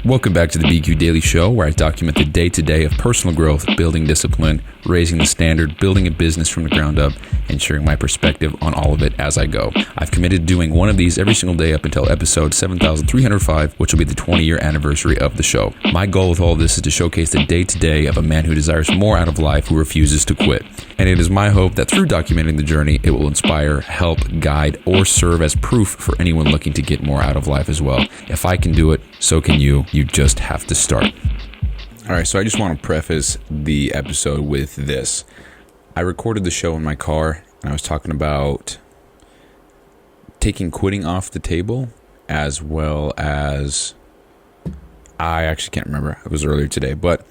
Welcome back to the BQ Daily Show, where I document the day-to-day of personal growth, building discipline, raising the standard, building a business from the ground up, and sharing my perspective on all of it as I go. I've committed to doing one of these every single day up until episode 7305, which will be the 20-year anniversary of the show. My goal with all of this is to showcase the day-to-day of a man who desires more out of life, who refuses to quit. And it is my hope that through documenting the journey, it will inspire, help, guide, or serve as proof for anyone looking to get more out of life as well. If I can do it, so can you. You just have to start. All right, so I just want to preface the episode with this. I recorded the show in my car, and I was talking about taking quitting off the table, as well as, I actually can't remember. It was earlier today, but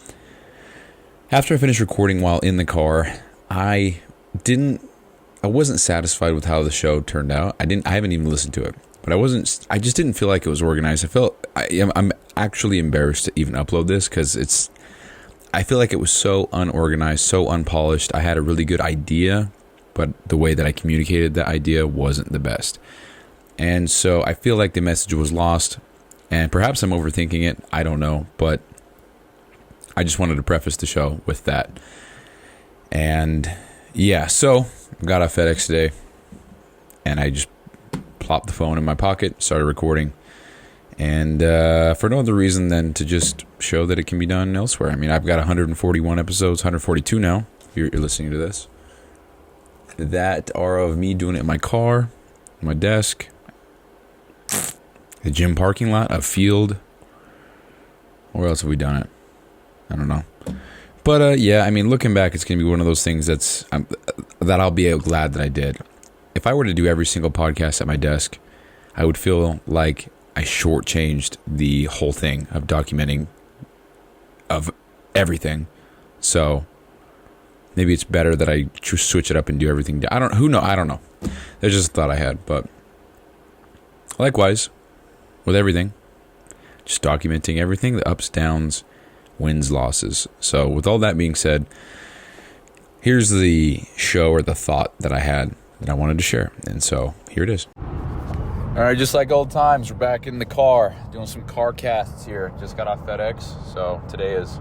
after I finished recording while in the car, I wasn't satisfied with how the show turned out. I haven't even listened to it, but I just didn't feel like it was organized. I'm actually embarrassed to even upload this because I feel like it was so unorganized, so unpolished. I had a really good idea, but the way that I communicated that idea wasn't the best. And so I feel like the message was lost, and perhaps I'm overthinking it. I don't know, but I just wanted to preface the show with that. And yeah, so I got off FedEx today, and I just plopped the phone in my pocket, started recording, and for no other reason than to just show that it can be done elsewhere. I mean, I've got 141 episodes, 142 now, if you're listening to this, that are of me doing it in my car, my desk, the gym parking lot, a field. Where else have we done it? I don't know. But yeah, I mean, looking back, it's going to be one of those things that I'll be glad that I did. If I were to do every single podcast at my desk, I would feel like I shortchanged the whole thing of documenting of everything. So maybe it's better that I just switch it up and do everything. I don't know. There's just a thought I had, but likewise with everything, just documenting everything, the ups, downs, wins, losses. So with all that being said, here's the show or the thought that I had that I wanted to share. And so here it is. All right, just like old times, we're back in the car doing some car casts here. Just got off FedEx. So today is,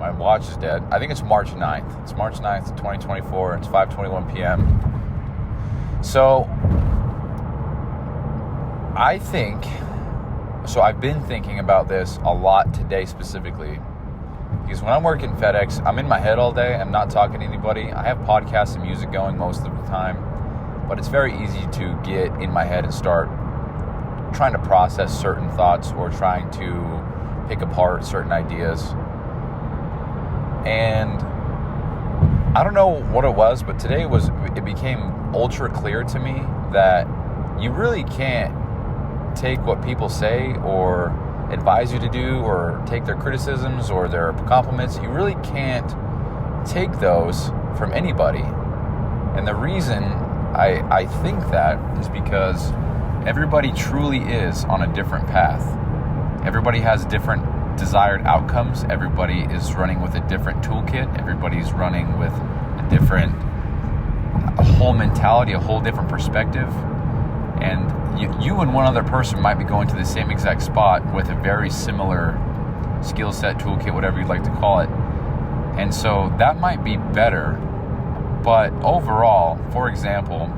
my watch is dead. I think it's March 9th. It's March 9th, 2024. It's 5:21 p.m. So I've been thinking about this a lot today specifically, because when I'm working FedEx, I'm in my head all day. I'm not talking to anybody. I have podcasts and music going most of the time, but it's very easy to get in my head and start trying to process certain thoughts or trying to pick apart certain ideas. And I don't know what it was, but today it became ultra clear to me that you really can't take what people say or advise you to do or take their criticisms or their compliments. You really can't take those from anybody. And the reason I think that is because everybody truly is on a different path. Everybody has different desired outcomes. Everybody is running with a different toolkit. Everybody's running with a whole mentality, a whole different perspective. And you and one other person might be going to the same exact spot with a very similar skill set, toolkit, whatever you'd like to call it. And so that might be better. But overall, for example,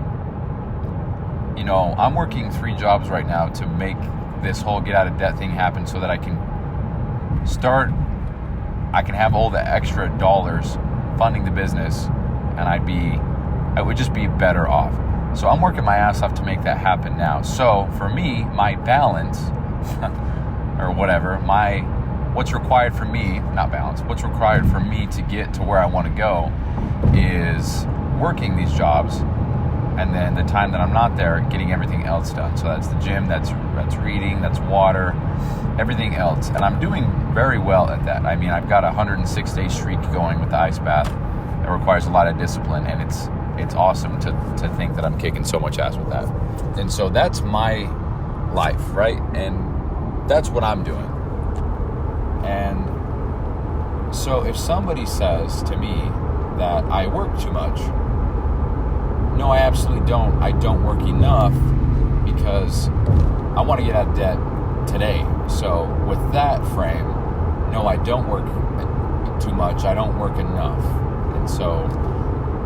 I'm working 3 jobs right now to make this whole get out of debt thing happen so that I can have all the extra dollars funding the business, and I would just be better off. So I'm working my ass off to make that happen now. So for me, my balance or whatever, what's required for me to get to where I want to go is working these jobs, and then the time that I'm not there, getting everything else done. So that's the gym, that's reading, that's water, everything else. And I'm doing very well at that. I mean, I've got a 106-day streak going with the ice bath. It requires a lot of discipline, and it's awesome to think that I'm kicking so much ass with that. And so that's my life, right? And that's what I'm doing. And so if somebody says to me that I work too much, no, I absolutely don't. I don't work enough because I want to get out of debt today. So with that frame, no, I don't work too much. I don't work enough. And so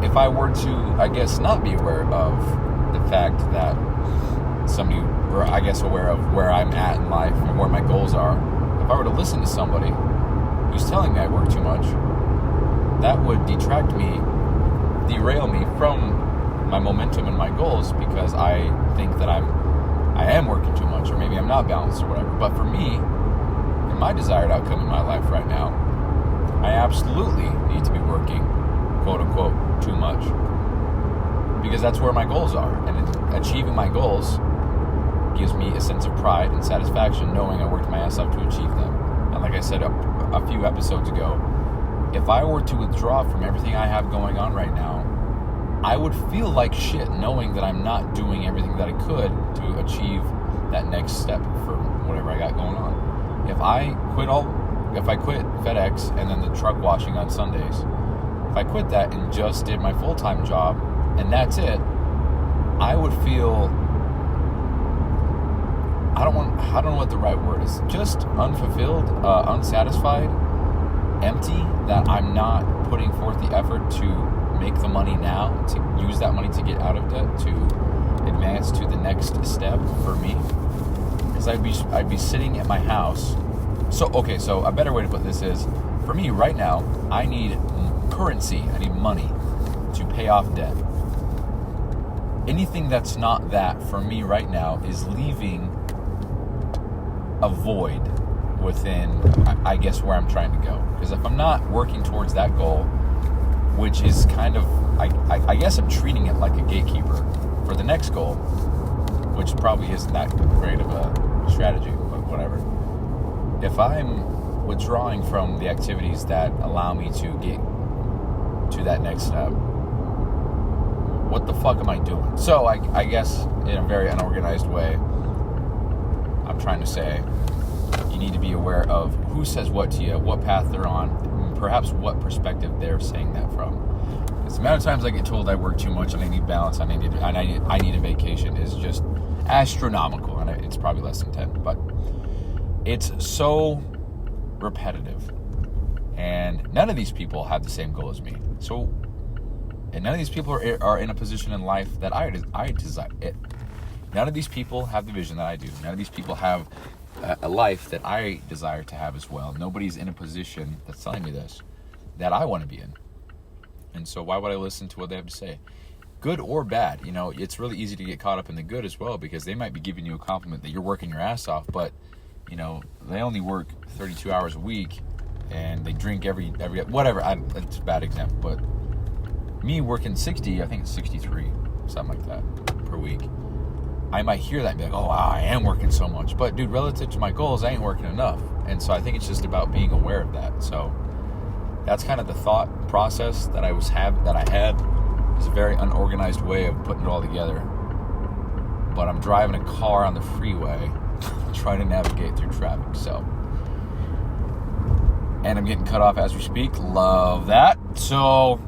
if I were to, I guess, not be aware of the fact that somebody, or I guess aware of where I'm at in life and where my goals are, if I were to listen to somebody who's telling me I work too much, that would detract me, derail me from my momentum and my goals, because I think that I am working too much, or maybe I'm not balanced or whatever. But for me, in my desired outcome in my life right now, I absolutely need to be working, quote unquote, too much, because that's where my goals are. And achieving my goals gives me a sense of pride and satisfaction knowing I worked my ass off to achieve them. And like I said a few episodes ago, if I were to withdraw from everything I have going on right now, I would feel like shit knowing that I'm not doing everything that I could to achieve that next step for whatever I got going on. If I quit FedEx and then the truck washing on Sundays, if I quit that and just did my full-time job and that's it, I would feel, I don't know what the right word is, just unfulfilled, unsatisfied, empty, that I'm not putting forth the effort to make the money now, to use that money to get out of debt, to advance to the next step for me. Because I'd be sitting at my house. So a better way to put this is, for me right now, I need currency, I need money to pay off debt. Anything that's not that for me right now is leaving a void within, I guess, where I'm trying to go. Because if I'm not working towards that goal, which is kind of, I guess I'm treating it like a gatekeeper for the next goal, which probably isn't that great of a strategy, but whatever. If I'm withdrawing from the activities that allow me to get to that next step, what the fuck am I doing? So I guess in a very unorganized way, I'm trying to say you need to be aware of who says what to you, what path they're on, and perhaps what perspective they're saying that from. Because the amount of times I get told I work too much and I need balance, I need a vacation is just astronomical, and it's probably less than 10, but it's so repetitive. And none of these people have the same goal as me. And none of these people are in a position in life that I desire. None of these people have the vision that I do. None of these people have a life that I desire to have as well. Nobody's in a position that's telling me this that I want to be in. And so why would I listen to what they have to say? Good or bad, it's really easy to get caught up in the good as well, because they might be giving you a compliment that you're working your ass off, but they only work 32 hours a week and they drink every whatever. It's a bad example, but me working 60, I think it's 63, something like that, per week. I might hear that and be like, oh, wow, I am working so much. But, dude, relative to my goals, I ain't working enough. And so I think it's just about being aware of that. So that's kind of the thought process that I had. It's a very unorganized way of putting it all together. But I'm driving a car on the freeway trying to navigate through traffic. So, and I'm getting cut off as we speak. Love that. So,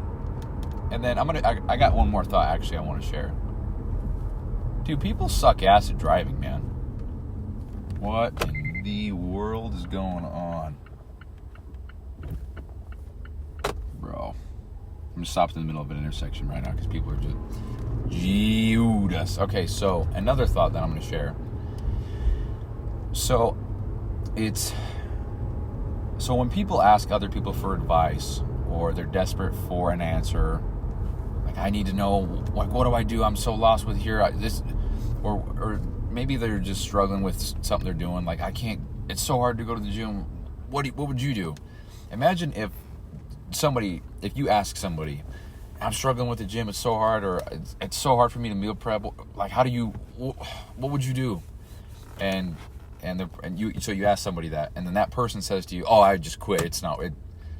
and then I got one more thought actually I want to share. Dude, people suck ass at driving, man. What in the world is going on? Bro. I'm just stopped in the middle of an intersection right now because people are just Judas. Okay, so another thought that I'm going to share. So when people ask other people for advice, or they're desperate for an answer, like, I need to know, like, what do I do? I'm so lost with here. Or maybe they're just struggling with something they're doing. Like, it's so hard to go to the gym. What would you do? Imagine if you ask somebody, I'm struggling with the gym, it's so hard, or it's so hard for me to meal prep. Like, what would you do? So you ask somebody that, and then that person says to you, oh, I just quit.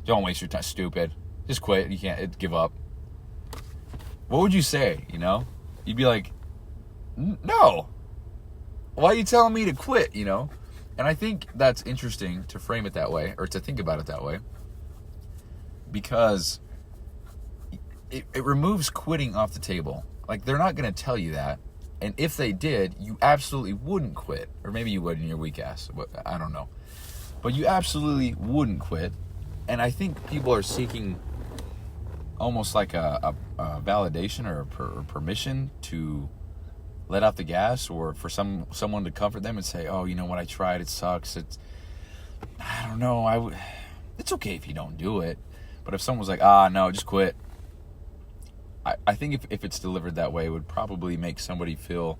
Don't waste your time, stupid. Just quit. You can't, give up. What would you say, You'd be like, no. Why are you telling me to quit, And I think that's interesting to frame it that way, or to think about it that way, because it removes quitting off the table. Like, they're not going to tell you that, And if they did, you absolutely wouldn't quit. Or maybe you would in your weak ass. I don't know. But you absolutely wouldn't quit. And I think people are seeking almost like a validation or permission to let off the gas, or for someone to comfort them and say, oh, you know what, I tried, it sucks. I don't know, it's okay if you don't do it. But if someone's like, no, just quit. I think if it's delivered that way, it would probably make somebody feel,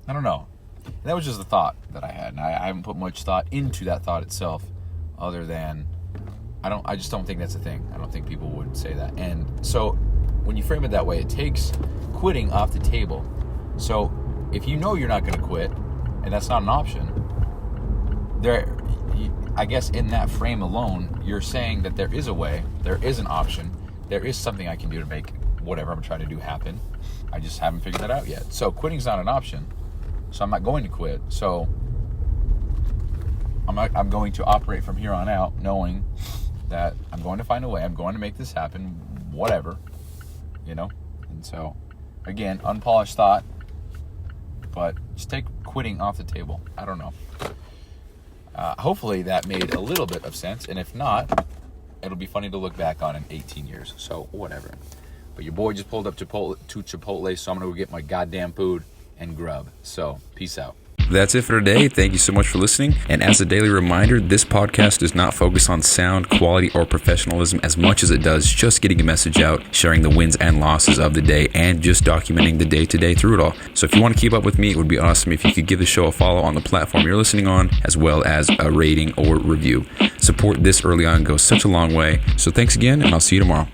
I don't know. And that was just a thought that I had, and I haven't put much thought into that thought itself, other than I just don't think that's a thing. I don't think people would say that. And so when you frame it that way, it takes quitting off the table. So if you know you're not going to quit, and that's not an option, I guess in that frame alone, you're saying that there is a way, there is an option, there is something I can do to make whatever I'm trying to do happen. I just haven't figured that out yet. So quitting's not an option. So I'm not going to quit. So I'm going to operate from here on out knowing that I'm going to find a way. I'm going to make this happen, whatever, And so, again, unpolished thought, but just take quitting off the table. I don't know. Hopefully that made a little bit of sense, and if not, it'll be funny to look back on in 18 years. So, whatever. But your boy just pulled up to Chipotle, so I'm going to go get my goddamn food and grub. So, peace out. That's it for today. Thank you so much for listening. And as a daily reminder, this podcast does not focus on sound, quality, or professionalism as much as it does just getting a message out, sharing the wins and losses of the day, and just documenting the day-to-day through it all. So if you want to keep up with me, it would be awesome if you could give the show a follow on the platform you're listening on, as well as a rating or review. Support this early on goes such a long way. So thanks again, and I'll see you tomorrow.